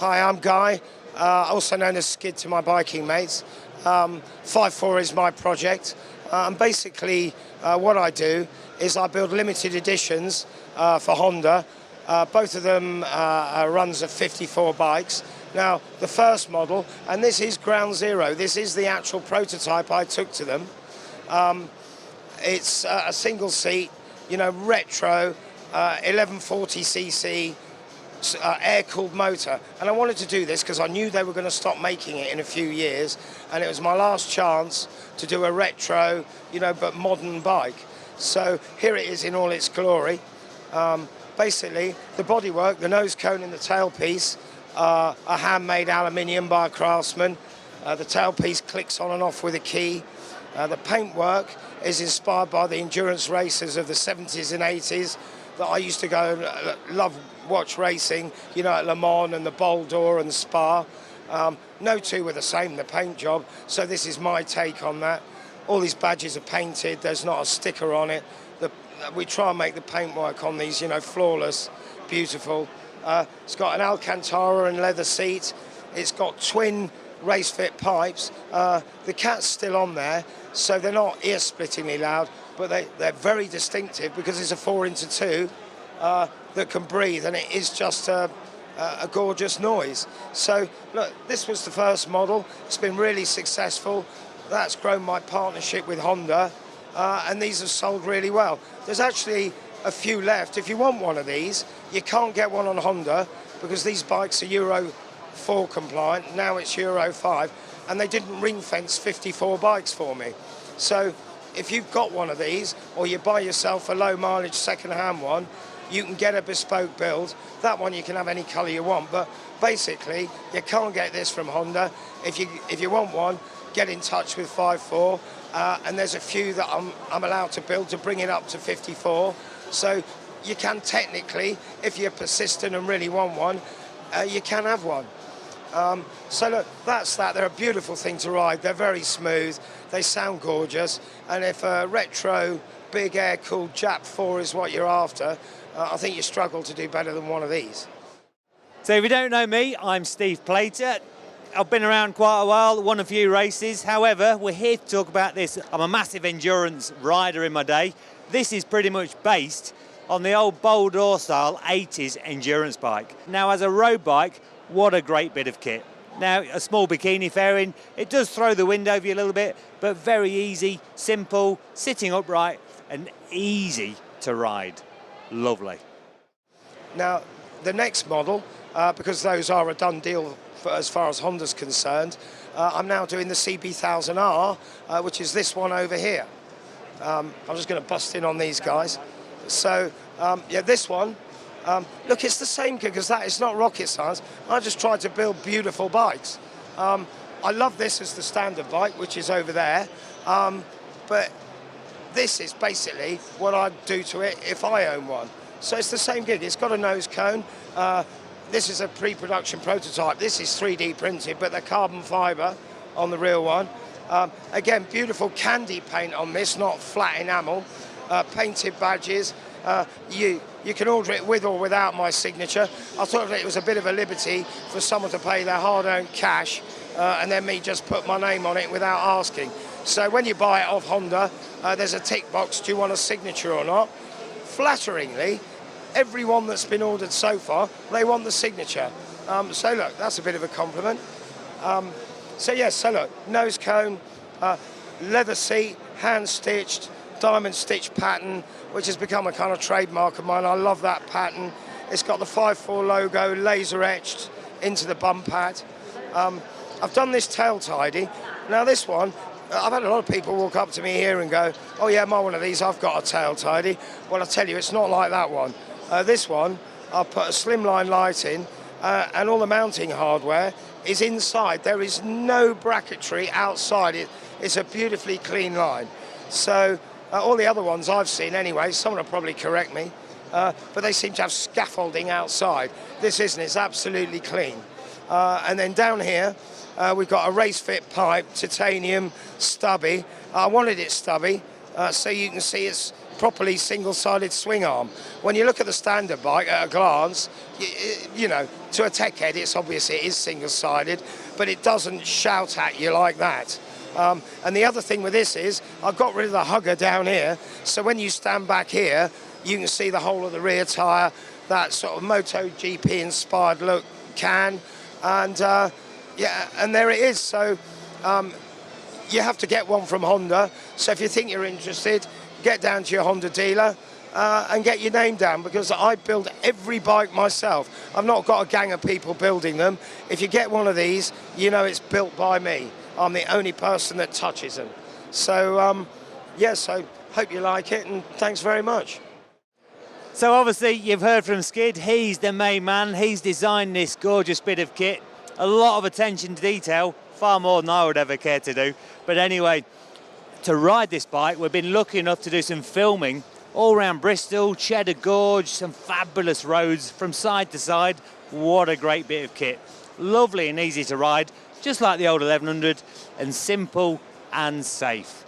Hi, I'm Guy, also known as Skid to my biking mates. 5.4 is my project, and basically what I do is I build limited editions for Honda. Both of them runs of 54 bikes. Now, the first model, and this is ground zero, this is the actual prototype I took to them. It's a single seat, you know, retro, 1140cc, air-cooled motor, and I wanted to do this because I knew they were going to stop making it in a few years, and it was my last chance to do a retro, you know, but modern bike. So here it is in all its glory. Basically, the bodywork, the nose cone and the tailpiece are handmade aluminium by a craftsman. The tailpiece clicks on and off with a key. The paintwork is inspired by the endurance racers of the 70s and 80s that I used to go and watch racing, you know, at Le Mans and the Bol d'Or and Spa. No two were the same, the paint job, so this is my take on that. All these badges are painted, there's not a sticker on it. We try and make the paintwork on these, you know, flawless, beautiful. It's got an Alcantara and leather seat. It's got twin race fit pipes. The cat's still on there, so they're not ear-splittingly loud, but they're very distinctive because it's a 4x2 that can breathe, and it is just a gorgeous noise. So look, this was the first model. It's been really successful. That's grown my partnership with Honda, and these have sold really well. There's actually a few left. If you want one of these, you can't get one on Honda because these bikes are Euro 4 compliant. Now it's Euro 5, and they didn't ring fence 54 bikes for me. So if you've got one of these, or you buy yourself a low mileage second-hand one, you can get a bespoke build. That one you can have any colour you want, but basically you can't get this from Honda. If you want one, get in touch with 5.4, and there's a few that I'm allowed to build to bring it up to 54. So you can technically, if you're persistent and really want one, you can have one. So look, that's that. They're a beautiful thing to ride. They're very smooth. They sound gorgeous. And if a retro, big air-cooled Jap 4 is what you're after, I think you struggle to do better than one of these. So if you don't know me, I'm Steve Plater. I've been around quite a while, won a few races. However, we're here to talk about this. I'm a massive endurance rider in my day. This is pretty much based on the old Bol d'Or style 80s endurance bike. Now, as a road bike, what a great bit of kit. Now, a small bikini fairing, it does throw the wind over you a little bit, but very easy, simple, sitting upright, and easy to ride. Lovely. Now, the next model, because those are a done deal as far as Honda's concerned, I'm now doing the CB1000R, which is this one over here. I'm just going to bust in on these guys. So, yeah, this one, look, it's the same kit because that is not rocket science. I just tried to build beautiful bikes. I love this as the standard bike, which is over there, but this is basically what I'd do to it if I own one. So it's the same gig. It's got a nose cone. This is a pre-production prototype. This is 3D printed, but they're carbon fibre on the real one. Again, beautiful candy paint on this, not flat enamel. Painted badges. You can order it with or without my signature. I thought it was a bit of a liberty for someone to pay their hard-earned cash and then me just put my name on it without asking. So when you buy it off Honda, there's a tick box, do you want a signature or not? Flatteringly, everyone that's been ordered so far, they want the signature. So look, that's a bit of a compliment. So yes, so look, nose cone, leather seat, hand-stitched, diamond stitch pattern, which has become a kind of trademark of mine. I love that pattern. It's got the 5.4 logo laser etched into the bum pad. I've done this tail tidy. Now this one, I've had a lot of people walk up to me here and go, oh yeah, my one of these, I've got a tail tidy. Well, I tell you, it's not like that one. This one, I'll put a slimline light in, and all the mounting hardware is inside. There is no bracketry outside. It's a beautifully clean line. So all the other ones I've seen anyway, someone will probably correct me, but they seem to have scaffolding outside. This isn't, it's absolutely clean. And then down here, we've got a race fit pipe, titanium, stubby. I wanted it stubby, so you can see it's properly single-sided swing arm. When you look at the standard bike at a glance, you know, to a tech head, it's obvious it is single-sided, but it doesn't shout at you like that. And the other thing with this is I've got rid of the hugger down here, so when you stand back here, you can see the whole of the rear tyre, that sort of MotoGP inspired look can, and yeah, and there it is. So you have to get one from Honda. So if you think you're interested, get down to your Honda dealer and get your name down, because I build every bike myself. I've not got a gang of people building them. If you get one of these, you know it's built by me. I'm the only person that touches them. So yeah, so hope you like it, and thanks very much. So obviously you've heard from Skid, he's the main man, he's designed this gorgeous bit of kit. A lot of attention to detail, far more than I would ever care to do. But anyway, to ride this bike, we've been lucky enough to do some filming all around Bristol, Cheddar Gorge, some fabulous roads from side to side. What a great bit of kit. Lovely and easy to ride, just like the old 1100, and simple and safe.